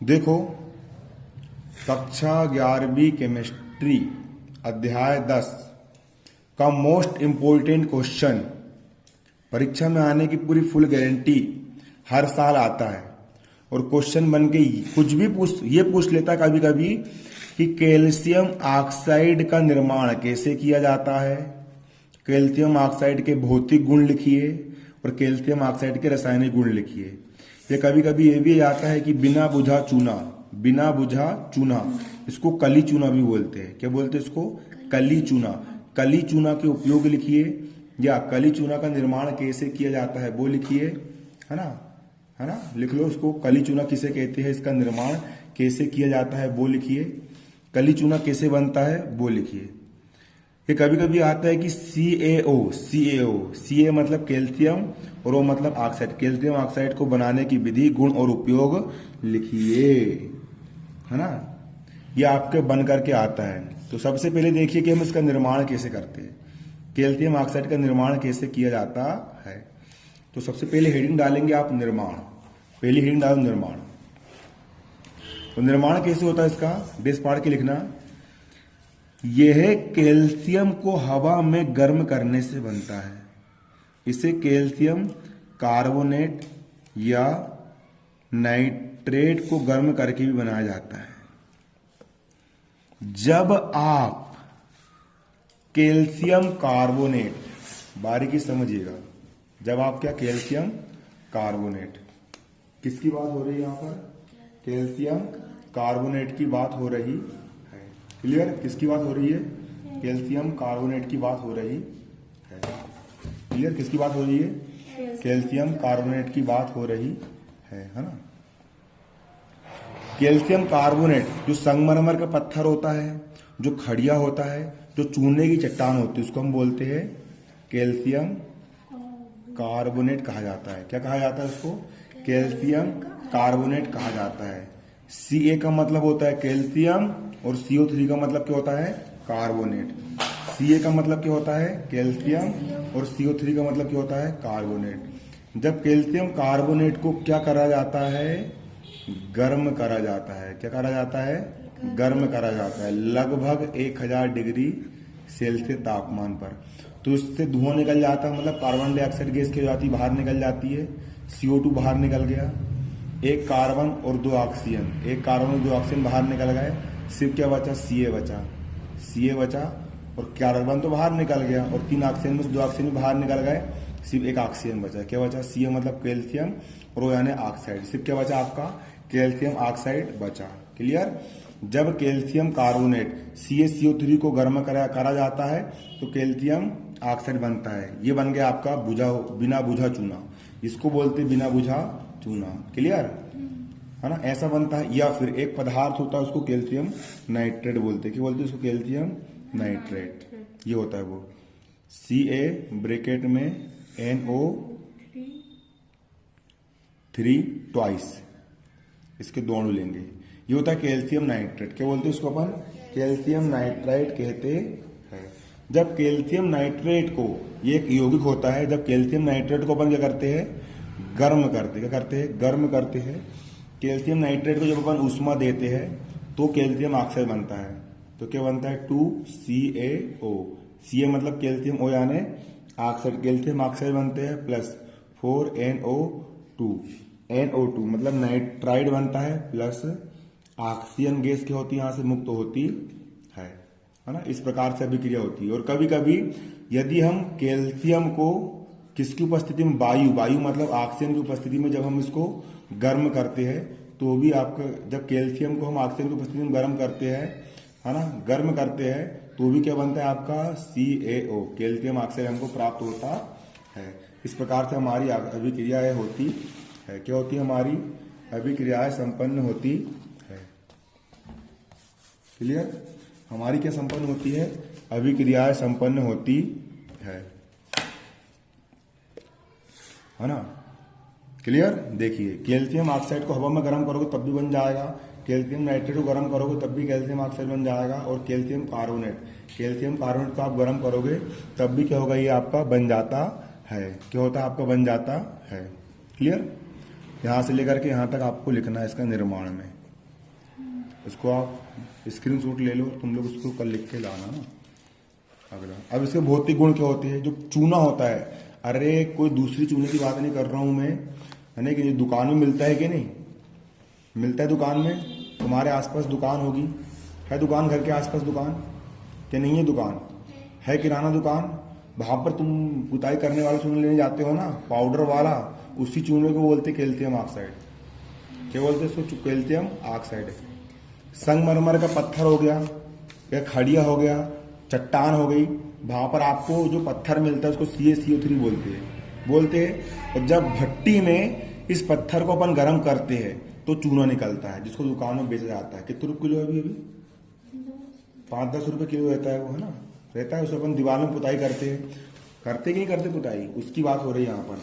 देखो, कक्षा 11वीं केमिस्ट्री अध्याय 10 का मोस्ट इम्पोर्टेंट क्वेश्चन परीक्षा में आने की पूरी फुल गारंटी हर साल आता है। और क्वेश्चन बन के कुछ भी पूछ लेता है कभी कभी कि कैल्शियम ऑक्साइड का निर्माण कैसे किया जाता है, कैल्शियम ऑक्साइड के भौतिक गुण लिखिए और कैल्शियम ऑक्साइड के रासायनिक गुण लिखिए। ये कभी कभी ये भी आता है कि बिना बुझा चूना, इसको कली चूना भी बोलते हैं। क्या बोलते हैं इसको? कली चूना के उपयोग लिखिए, या कली चूना का निर्माण कैसे किया जाता है वो लिखिए, है ना, लिख लो उसको। कली चूना किसे कहते हैं, इसका निर्माण कैसे किया जाता है वो लिखिए, कली चूना कैसे बनता है वो लिखिए। ये कभी कभी आता है कि CaO मतलब कैल्शियम और O मतलब ऑक्साइड, कैल्शियम ऑक्साइड को बनाने की विधि, गुण और उपयोग लिखिए, है ना। ये आपके बन करके आता है। तो सबसे पहले देखिए कि हम इसका निर्माण कैसे करते हैं, कैल्शियम ऑक्साइड का निर्माण कैसे किया जाता है। तो सबसे पहले हेडिंग डालेंगे आप निर्माण, पहली हेडिंग डालो निर्माण। तो निर्माण कैसे होता है इसका, बेस पाड़ के लिखना। यह कैल्शियम को हवा में गर्म करने से बनता है। इसे कैल्शियम कार्बोनेट या नाइट्रेट को गर्म करके भी बनाया जाता है। जब आप कैल्शियम कार्बोनेट, बारीकी समझिएगा, जब आप क्या कैल्शियम कार्बोनेट, किसकी बात हो रही है यहां पर? कैल्शियम कार्बोनेट की बात हो रही है। क्लियर? किसकी बात हो रही है? कैल्शियम कार्बोनेट की बात हो रही है। क्लियर? किसकी बात हो रही है? कैल्शियम कार्बोनेट की बात हो रही है ना। कैल्शियम कार्बोनेट जो संगमरमर का पत्थर होता है, जो खड़िया होता है, जो चूने की चट्टान होती है, उसको हम बोलते हैं कैल्शियम कार्बोनेट कहा जाता है। क्या कहा जाता है उसको? कैल्शियम कार्बोनेट कहा जाता है। Ca का मतलब होता है कैल्शियम और CO3 का मतलब क्या होता है? कार्बोनेट। Ca का मतलब क्या होता है? कैल्शियम और CO3 का मतलब क्या होता है? कार्बोनेट। जब कैल्शियम कार्बोनेट को क्या करा जाता है? गर्म करा जाता है। क्या करा जाता है? गर्म करा जाता है, लगभग 1000 डिग्री सेल्सियस तापमान पर। तो इससे धुआं निकल जाता है, मतलब कार्बन डाइऑक्साइड गैस क्या हो जाती है? बाहर निकल जाती है। CO2 बाहर निकल गया, एक कार्बन और 2 ऑक्सीजन, एक कार्बन और 2 ऑक्सीजन बाहर निकल गए। सिर्फ क्या बचा? Ca बचा और कार्बन तो बाहर निकल गया और 3 ऑक्सीजन में से 2 ऑक्सीजन बाहर निकल गए, सिर्फ एक ऑक्सीजन बचा। क्या बचा? Ca मतलब कैल्शियम और O यानी ऑक्साइड। सिर्फ क्या बचा आपका? कैल्शियम ऑक्साइड बचा। क्लियर? जब कैल्शियम कार्बोनेट CaCO3 को गर्म करा जाता है तो कैल्शियम ऑक्साइड बनता है। ये बन गया आपका बिना बुझा चूना, इसको बोलते बिना बुझा चूना। क्लियर? है ना, ऐसा बनता है। या फिर एक पदार्थ होता है उसको कैल्शियम नाइट्रेट बोलते हैं। क्या बोलते हैं उसको? Calcium nitrate. ये होता है वो Ca ब्रैकेट में NO3 ट्वाइस, इसके दोनों लेंगे। ये होता है कैल्शियम नाइट्रेट। क्या बोलते हैं उसको अपन? कैल्शियम नाइट्राइट कहते हैं। जब कैल्शियम नाइट्रेट को, ये एक यौगिक होता है, जब कैल्शियम नाइट्रेट को अपन क्या करते हैं? गर्म करते। क्या करते हैं? गर्म करते हैं। कैल्शियम नाइट्रेट को जब अपन ऊष्मा देते हैं तो कैल्शियम ऑक्साइड बनता है। तो क्या बनता है? 2CaO। Ca मतलब कैल्शियम, O यानी ऑक्साइड, कैल्शियम ऑक्साइड बनते हैं, प्लस 4NO2 मतलब नाइट्राइड बनता है, प्लस ऑक्सीजन गैस क्या होती है? यहां से मुक्त होती है ना। इस प्रकार से अभिक्रिया होती है। और कभी कभी यदि हम कैल्शियम को किसकी उपस्थिति में? वायु मतलब ऑक्सीजन की उपस्थिति में जब हम इसको गर्म करते हैं तो भी आपका, जब कैल्शियम को हम ऑक्सीजन की उपस्थिति में गर्म करते हैं, है ना, गर्म करते हैं, तो भी क्या बनता है आपका? CaO, कैल्शियम ऑक्साइड हमको प्राप्त होता है। इस प्रकार से हमारी अभिक्रियाएं होती है। क्या होती है? हमारी अभिक्रियाएं संपन्न होती है। क्लियर? हमारी क्या संपन्न होती है? अभिक्रियाएं संपन्न होती है ना। क्लियर? देखिए, कैल्शियम ऑक्साइड को हवा में गर्म करोगे तब भी बन जाएगा, कैल्शियम नाइट्रेट को गर्म करोगे तब भी कैल्शियम ऑक्साइड बन जाएगा, और कैल्शियम कार्बोनेट को आप गर्म करोगे तब भी क्या होगा? ये आपका बन जाता है। क्या होता है? आपका बन जाता है। क्लियर? यहां से लेकर के यहां तक आपको लिखना है इसका निर्माण में। इसको आप स्क्रीनशॉट ले लो, तुम लोग इसको कल लिख के लाना ना। अगला, अब इसके भौतिक गुण क्या होते हैं? जो चूना होता है, अरे कोई दूसरी चूने की बात नहीं कर रहा हूं मैं, है ना, कि दुकान में मिलता है कि नहीं मिलता है? दुकान में तुम्हारे आसपास दुकान होगी, है दुकान, घर के आसपास दुकान क्या नहीं है? दुकान है, किराना दुकान, वहां पर तुम पुताई करने वाला चूना लेने जाते हो ना, पाउडर वाला, उसी चूने को बोलते कैल्शियम ऑक्साइड। क्या बोलते हैं इसको? Calcium oxide. संगमरमर का पत्थर हो गया या खड़िया हो गया, चट्टान हो गई, वहां पर आपको जो पत्थर मिलता है उसको CaCO3 बोलते हैं। और जब भट्टी में इस पत्थर को अपन गर्म करते हैं तो चूना निकलता है, जिसको दुकान में बेचा जाता है। कितने रुपये किलो है अभी? 5-10 रुपये किलो रहता है वो, है ना, रहता है। उसे अपन दीवार में पुताई करते हैं, करते कि नहीं करते पुताई, उसकी बात हो रही है यहाँ पर।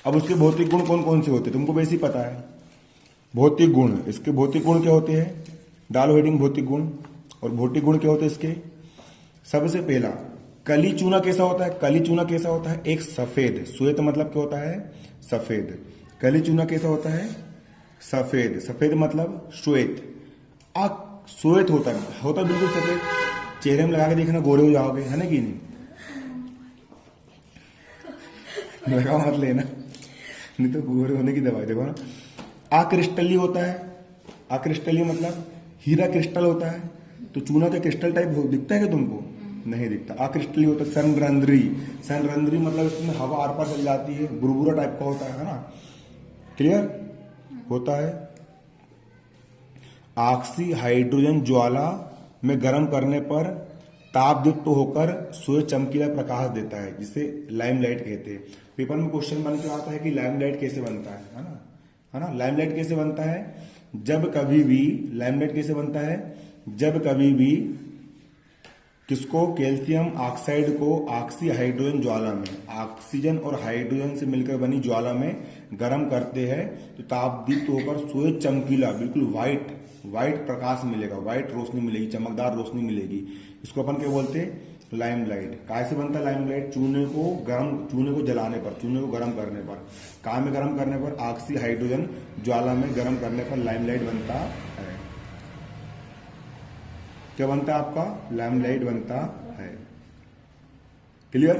अब उसके भौतिक गुण कौन कौन से होते हैं तुमको वैसे ही पता है। भौतिक गुण, इसके भौतिक गुण क्या होते हैं? डालो हेडिंग भौतिक गुण। और भौतिक गुण क्या होते हैं इसके? सबसे पहला, कली चूना कैसा होता है? कली चूना कैसा होता है? एक सफेद, श्वेत मतलब क्या होता है? सफेद। कली चूना कैसा होता है? सफेद। सफेद मतलब श्वेत। श्वेत होता है बिल्कुल सफेद। चेहरे में लगा के देखना, गोरे हो जाओगे, है ना कि नहीं? लगा मत लेना, नहीं तो गोरे होने की दवाई। देखो ना, अक्रिस्टली होता है। अक्रिस्टली मतलब हीरा क्रिस्टल होता है। तो चूना का क्रिस्टल टाइप दिखता है क्या तुमको? नहीं दिखता। अक्रिस्टली होता है। संरंध्री, संरंध्री मतलब इसमें हवा आर पार चल जाती है, बुरबुरा टाइप का होता है ना, क्लियर होता है। ऑक्सी हाइड्रोजन ज्वाला में गर्म करने पर तापदीप्त होकर सूर्य चमकीला प्रकाश देता है, जिसे लाइमलाइट कहते हैं। पेपर में क्वेश्चन बन के आता है कि लाइमलाइट कैसे बनता है ना, है ना। लाइमलाइट कैसे बनता है? जब कभी भी, लाइमलाइट कैसे बनता है? जब कभी भी किसको? कैल्शियम ऑक्साइड को ऑक्सी हाइड्रोजन ज्वाला में, ऑक्सीजन और हाइड्रोजन से मिलकर बनी ज्वाला में गर्म करते हैं तो तापदीप्त होकर सूर्य चमकीला, बिल्कुल व्हाइट प्रकाश मिलेगा, व्हाइट रोशनी मिलेगी, चमकदार रोशनी मिलेगी। इसको अपन क्या बोलते हैं? लाइमलाइट। कैसे बनता है लाइमलाइट? चूने को जलाने पर, चूने को गर्म करने पर, कहाँ में गर्म करने पर? ऑक्सी हाइड्रोजन ज्वाला में गर्म करने पर लाइमलाइट बनता है। क्या बनता है आपका? लाइमलाइट बनता है। क्लियर?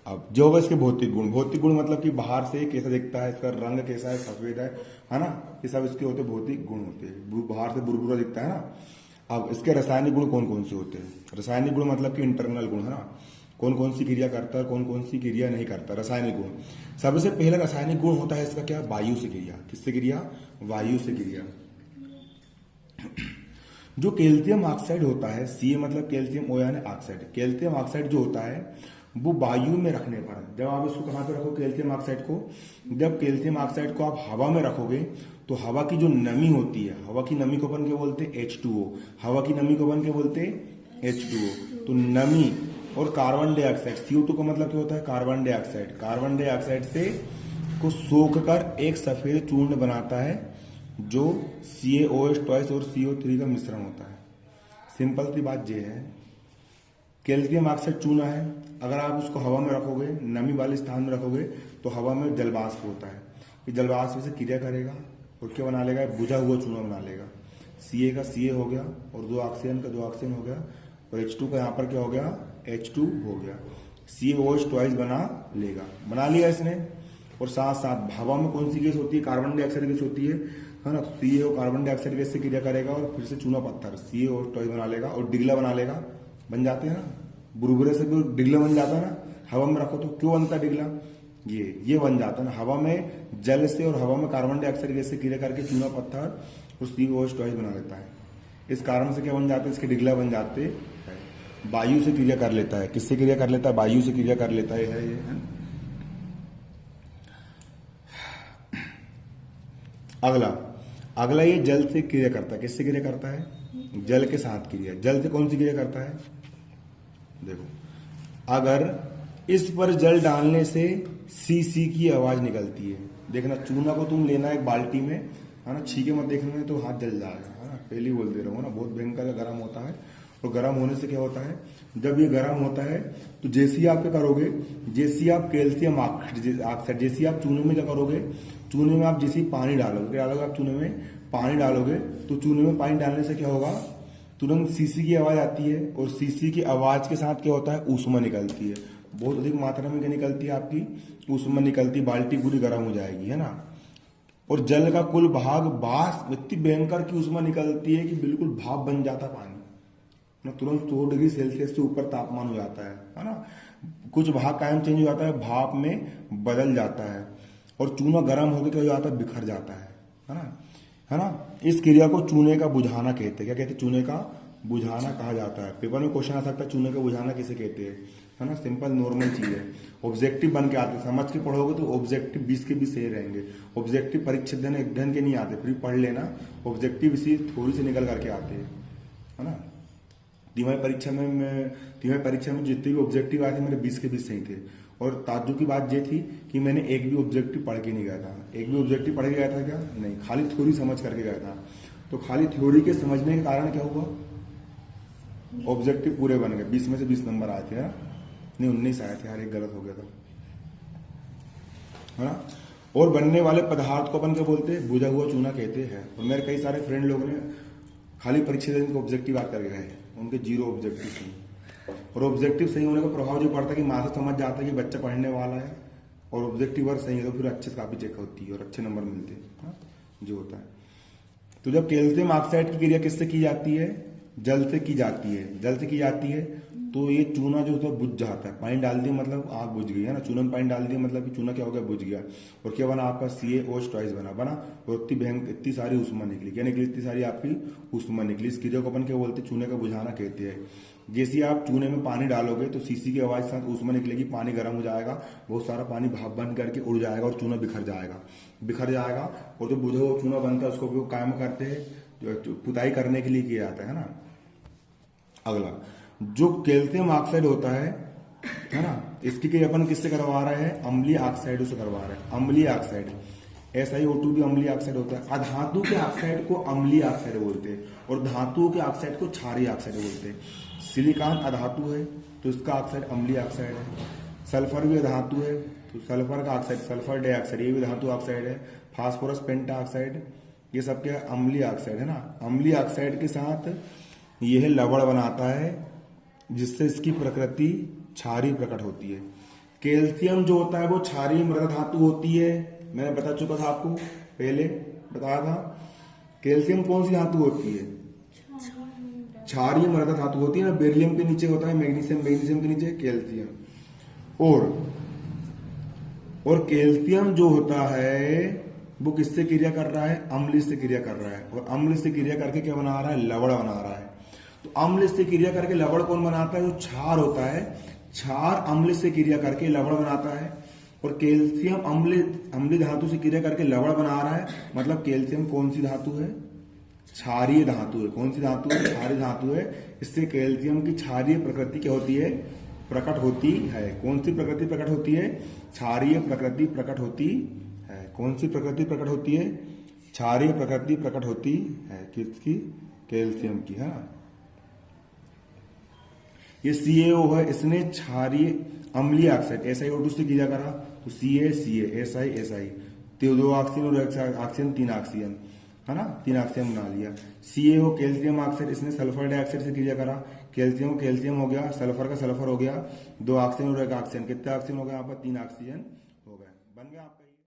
अब जो होगा इसके भौतिक गुण। भौतिक गुण मतलब कि बाहर से कैसा दिखता है, इसका रंग कैसा है, सफेद है ना, ये सब इसके होते भौतिक गुण होते हैं। बाहर से बुरबुरा दिखता है ना। अब इसके रासायनिक गुण कौन कौन से होते हैं? रासायनिक गुण मतलब कि इंटरनल गुण, है ना, कौन कौन सी क्रिया करता है, कौन कौन सी क्रिया नहीं करता। रासायनिक गुण, सबसे पहले रासायनिक गुण होता है इसका क्या? वायु से क्रिया। किससे क्रिया? वायु से क्रिया। जो कैल्शियम ऑक्साइड होता है, Ca मतलब कैल्शियम ओ यानी ऑक्साइड, कैल्शियम ऑक्साइड जो होता है वो वायु में रखने पर, जब आप इसको कहाँ पे रखो कैल्शियम ऑक्साइड को? जब कैल्शियम ऑक्साइड को आप हवा में रखोगे तो हवा की जो नमी होती है, हवा की नमी को अपन क्या बोलते हैं? H2O। हवा की नमी को अपन क्या बोलते हैं? H2O। तो नमी और कार्बन डाइऑक्साइड, CO2 का मतलब क्या होता है? Carbon dioxide. कार्बन डाइऑक्साइड से को सोख कर एक सफेद चूर्ण बनाता है जो CaOH और CO3 का मिश्रण होता है। सिंपल सी बात ये है, कैल्शियम ऑक्साइड चूना है, अगर आप उसको हवा में रखोगे, नमी वाले स्थान में रखोगे तो हवा में जलवाष्प होता है। ये जलवाष्प से क्रिया करेगा और क्या बना लेगा? बुझा हुआ चूना बना लेगा। Ca का Ca हो गया और 2 ऑक्सीजन का 2 ऑक्सीजन हो गया और H2 का यहाँ पर क्या हो गया? H2 हो गया। CaOH बना लिया इसने। और साथ साथ हवा में कौन सी गैस होती है? कार्बन डाइऑक्साइड गैस होती है ना। तो CO कार्बन डाइऑक्साइड गैस से क्रिया करेगा और फिर से चूना पत्थर CaOH बना लेगा और डिगला बना लेगा। बन जाते हैं ना, बुरबुरे से भी डिगला बन जाता है ना, हवा में रखो तो क्यों बनता है डिगला? ये बन जाता है ना, हवा में जल से और हवा में कार्बन डाइऑक्साइड गैस से क्रिया करके चूना पत्थर और CaOH बना लेता है। इस कारण से क्या बन जाते हैं? इसके डिगला बन जाते हैं। वायु से क्रिया कर लेता है। किससे क्रिया कर लेता है? वायु से क्रिया कर लेता है ये, है? अगला ये जल से क्रिया करता है। किससे क्रिया करता है? जल के साथ क्रिया। जल से कौन सी क्रिया करता है? देखो, अगर इस पर जल डालने से सी की आवाज निकलती है। देखना, चूना को तुम लेना एक बाल्टी में, है ना, छीके मत देखने में तो हाथ जल जाएगा, है ना, पहले ही बोल दे रहा हूँ ना, बहुत भयंकर गर्म होता है। और गर्म होने से क्या होता है? जब ये गर्म होता है तो जैसे ही आप क्या करोगे, जैसे आप कैल्शियम ऑक्साइड, जैसे आप चूने में क्या करोगे, चूने में आप जैसे ही पानी डालोगे, क्या डालोगे आप चूने में पानी डालोगे, तो चूने में पानी डालने से क्या होगा, तुरंत सीसी की आवाज आती है, और सीसी की आवाज के साथ क्या होता है, ऊष्मा निकलती है, बहुत अधिक मात्रा में क्या निकलती है, आपकी ऊष्मा निकलती, बाल्टी पूरी गर्म हो जाएगी, है ना। और जल का कुल भाग वाष्प, इतनी भयंकर की ऊष्मा निकलती है कि बिल्कुल भाप बन जाता पानी ना, तुरंत 100 डिग्री सेल्सियस से ऊपर तापमान हो जाता है ना। कुछ भाग कायम चेंज हो जाता है, भाप में बदल जाता है, और चूना गर्म होकर क्या हो जाता है, बिखर जाता है ना, है ना। इस क्रिया को चूने का बुझाना कहते हैं। क्या कहते हैं, चूने का बुझाना कहा जाता है। पेपर में क्वेश्चन आ सकता है, चूने का बुझाना किसे कहते हैं, है ना। सिंपल नॉर्मल चीज है, ऑब्जेक्टिव बन के आते हैं, समझ के पढ़ोगे तो ऑब्जेक्टिव 20 के 20 सही रहेंगे। ऑब्जेक्टिव परीक्षा देने एक ढंग के नहीं आते, फिर पढ़ लेना, ऑब्जेक्टिव इसी थोड़ी से निकल करके आते हैं, है ना। तिमाही परीक्षा में जितने भी ऑब्जेक्टिव आए थे मेरे 20 के 20 सही थे। और ताज्जुब की बात ये थी कि मैंने एक भी ऑब्जेक्टिव पढ़ के नहीं गया था। एक भी ऑब्जेक्टिव पढ़ के गया था क्या, नहीं, खाली थ्योरी समझ करके गया था। तो खाली थ्योरी के समझने के कारण क्या हुआ, ऑब्जेक्टिव पूरे बन गए, 20 में से 20 नंबर आए थे, है ना। नहीं 19 आए थे यार, एक गलत हो गया था, है ना। और बनने वाले पदार्थ को अपन क्या बोलते हैं, बुझा हुआ चूना कहते हैं। और मेरे कई सारे फ्रेंड लोग ने खाली परीक्षा देने को ऑब्जेक्टिव याद करके गए, उनके 0 ऑब्जेक्टिव थे। और ऑब्जेक्टिव सही होने का प्रभाव जो पड़ता है कि मास्टर समझ जाता है कि बच्चा पढ़ने वाला है, और ऑब्जेक्टिव वर्क सही है तो फिर अच्छे से काफी चेक होती है और अच्छे नंबर मिलते हैं, जो होता है। तो जब कैल्शियम ऑक्साइड की क्रिया किससे की जाती है, जल से की जाती है। जल से की जाती है तो ये चूना जो होता है बुझ जाता है। पानी डाल दिया मतलब आग बुझ गई, है ना। चूना में पानी डाल दिया मतलब कि चूना क्या हो गया, बुझ गया। और क्या बना आपका CaO ट्वाइस बना। और इतनी सारी ऊष्मा निकली, क्या निकली, इतनी सारी आपकी ऊष्मा निकली। इस क्रिया को अपन क्या बोलते हैं, चूने का बुझाना कहते हैं। जैसे आप चूने में पानी डालोगे तो सीसी की आवाज के साथ ऊष्मा निकलेगी, पानी गर्म हो जाएगा, बहुत सारा पानी भाप बन करके उड़ जाएगा और चूना बिखर जाएगा। और जो बुझा हुआ चूना बनता है उसको भी कायम करते हैं, जो पुताई करने के लिए किया जाता है ना। अगला जो कैल्शियम ऑक्साइड होता है ना, इसकी क्रिया अपन किससे करवा रहे हैं, अम्लीय ऑक्साइड से करवा रहे हैं। अम्लीय ऑक्साइड SiO2 भी अम्लीय ऑक्साइड होता है। अधातु के ऑक्साइड को अम्लीय ऑक्साइड बोलते हैं, और धातुओं के ऑक्साइड को क्षारीय ऑक्साइड बोलते हैं। सिलिकॉन अधातु है तो इसका ऑक्साइड अम्लीय ऑक्साइड है। सल्फर भी अधातु है तो सल्फर का ऑक्साइड, सल्फर डाइऑक्साइड, ये भी धातु ऑक्साइड है। फास्फोरस पेंटा ऑक्साइड, ये सब क्या अम्लीय ऑक्साइड है ना। अम्लीय ऑक्साइड के साथ यह लवण बनाता है, जिससे इसकी प्रकृति क्षारीय प्रकट होती है। कैल्शियम जो होता है वो क्षारीय मृदा धातु होती है, मैंने बता चुका था आपको, पहले बताया था। कैल्शियम कौन सी धातु होती है, क्षारीय मृदा धातु होती है ना। बेरिलियम के नीचे होता है मैग्नीशियम, मैग्नीशियम के नीचे कैल्शियम। और कैल्शियम जो होता है वो किससे क्रिया कर रहा है, अम्ल से क्रिया कर रहा है। और अम्ल से क्रिया करके क्या बना रहा है, लवण बना रहा है। तो अम्ल से क्रिया करके लवण कौन बनाता है, जो क्षार होता है, क्षार अम्ल से क्रिया करके लवण बनाता है। और कैल्शियम अम्लीय धातु से क्रिया करके लवण बना रहा है, मतलब कैल्शियम कौन सी धातु है, क्षारीय धातु है। कौन सी धातु है, क्षारीय धातु है। इससे कैल्शियम की क्षारीय प्रकृति क्या होती है, प्रकट होती है। कौन सी प्रकृति प्रकट होती है, क्षारीय प्रकृति प्रकट होती है। कौन सी प्रकृति प्रकट होती है, क्षारीय प्रकृति प्रकट होती है। किसकी, कैल्शियम की, है ना। ये CaO है, इसने क्षारीय अम्लीय ऑक्साइड SiO2 से क्रिया करा तो Ca Si तो 2 ऑक्सीजन और ऑक्सीजन 3 ऑक्सीजन, है ना, 3 ऑक्सीजन बना लिया। CaO कैल्शियम ऑक्साइड, इसने सल्फर डाइऑक्साइड से क्रिया करा, कैल्शियम हो गया, सल्फर का सल्फर हो गया, 2 ऑक्सीजन और 1 ऑक्सीजन, कितने ऑक्सीजन हो गया यहाँ पर, 3 ऑक्सीजन।